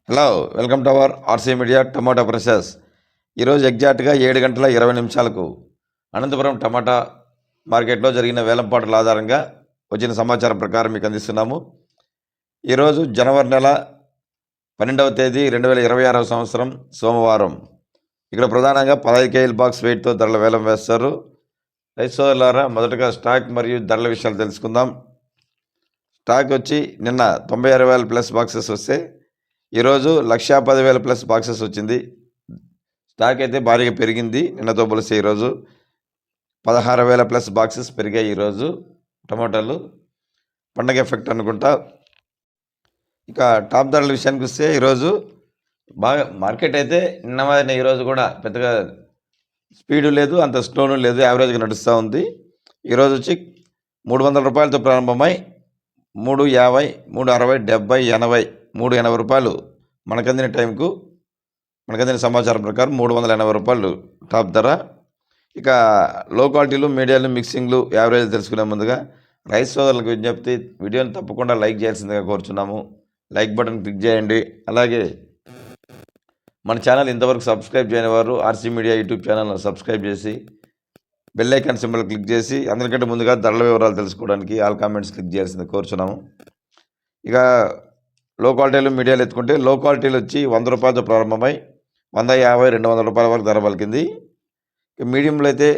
Hello, welcome to our RC media tomato prices. ఈరోజు ఎగ్జాక్ట్గా 7:20 అనంతపురం టమాటా మార్కెట్లో జరిగిన వేలంపాటల ఆధారంగా వచ్చిన సమాచారం ప్రకారం మీకు అందిస్తున్నాము. ఈరోజు జనవరి నెల 12వ తేదీ 2026 సంవత్సరం సోమవారం. ఇక్కడ ప్రధానంగా 15 కేజీల బాక్స్ వెయిట్తో ధరల వేలం వేస్తారు. రైతు సోదరులారా, మొదటగా స్టాక్ మరియు ధరల విషయాలు తెలుసుకుందాం. స్టాక్ వచ్చి నిన్న 96,000 ప్లస్ బాక్సెస్ వస్తే ఈరోజు 1,10,000 ప్లస్ బాక్సెస్ వచ్చింది. స్టాక్ అయితే భారీగా పెరిగింది. నిన్నతో పోలిస్తే ఈరోజు 16,000 ప్లస్ బాక్సెస్ పెరిగాయి. ఈరోజు టమాటాలు పండగ ఎఫెక్ట్ అనుకుంటా. ఇక టాప్ ధరల విషయానికి వస్తే ఈరోజు బాగా మార్కెట్ అయితే నిన్న ఈరోజు కూడా పెద్దగా స్పీడు లేదు, అంత స్లోను లేదు, యావరేజ్గా నడుస్తూ ఉంది. ఈరోజు వచ్చి 300 రూపాయలతో ప్రారంభమై 350, 360, 70, 80, 380 రూపాయలు మనకందిన టైంకు మనకందిన సమాచారం ప్రకారం 380 రూపాయలు టాప్ ధర. ఇక లో క్వాలిటీలు, మీడియాలు, మిక్సింగ్లు, యావరేజ్ తెలుసుకునే ముందుగా రైతు సోదరులకు విజ్ఞప్తి, వీడియోని తప్పకుండా లైక్ చేయాల్సిందిగా కోరుచున్నాము. లైక్ బటన్ క్లిక్ చేయండి. అలాగే మన ఛానల్ ఇంతవరకు సబ్స్క్రైబ్ చేయని వారు ఆర్సీ మీడియా యూట్యూబ్ ఛానల్ను సబ్స్క్రైబ్ చేసి బెల్ ఐకాన్ సింబల్ క్లిక్ చేసి అందరికంటే ముందుగా ధరల వివరాలు తెలుసుకోవడానికి ఆల్ కామెంట్స్ క్లిక్ చేయాల్సింది కోరుచున్నాము. ఇక లో క్వాలిటీలు, మీడియాలు ఎత్తుకుంటే లో క్వాలిటీలు వచ్చి 100 రూపాయలతో ప్రారంభమై 150, 200 రూపాయల వరకు ధర పలికింది. మీడియంలో అయితే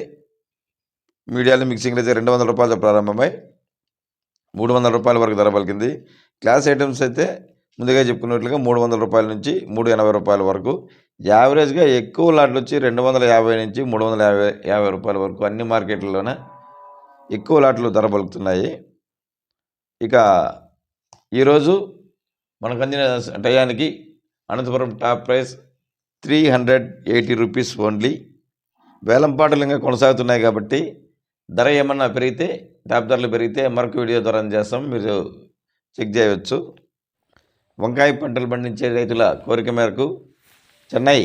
మీడియాలు, మిక్సింగ్లు అయితే 200 రూపాయలతో ప్రారంభమై 300 రూపాయల వరకు ధర పలికింది. క్లాస్ ఐటమ్స్ అయితే ముందుగా చెప్పుకున్నట్లుగా 300 రూపాయల నుంచి 380 రూపాయల వరకు. యావరేజ్గా ఎక్కువ లాట్లు వచ్చి 250 నుంచి 350 రూపాయల వరకు అన్ని మార్కెట్లలోనే ఎక్కువ లాట్లు ధర పలుకుతున్నాయి. ఇక ఈరోజు మనకు అందిన టయానికి Anantapuram top price 380 rupees only. వేలంపాటలు ఇంకా కొనసాగుతున్నాయి కాబట్టి ధర ఏమన్నా పెరిగితే, టాప్ ధరలు పెరిగితే మరొక వీడియో ద్వారా చేస్తాం, మీరు చెక్ చేయవచ్చు. వంకాయ పంటలు పండించే రైతుల కోరిక మేరకు చెన్నై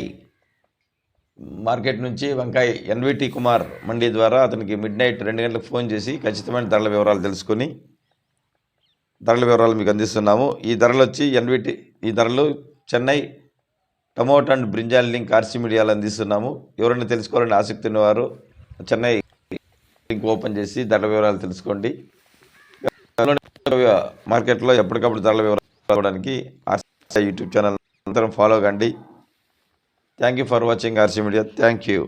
మార్కెట్ నుంచి వంకాయ ఎన్విటి కుమార్ మండీ ద్వారా అతనికి మిడ్నైట్ 2 గంటలకు ఫోన్ చేసి ఖచ్చితమైన ధరల వివరాలు తెలుసుకొని ధరల వివరాలు మీకు అందిస్తున్నాము. ఈ ధరలు వచ్చి ఈ ధరలు Chennai tomato and brinjal link RC మీడియాలో అందిస్తున్నాము. ఎవరైనా తెలుసుకోవాలని ఆసక్తి ఉన్నవారు చెన్నై లింక్ ఓపెన్ చేసి ధరల వివరాలు తెలుసుకోండి. మార్కెట్లో ఎప్పటికప్పుడు ధరల వివరాలు తెలుసుకోవడానికి ఆర్సీ యూట్యూబ్ ఛానల్ అందరం ఫాలో కండి. Thank you for watching RC media. Thank you.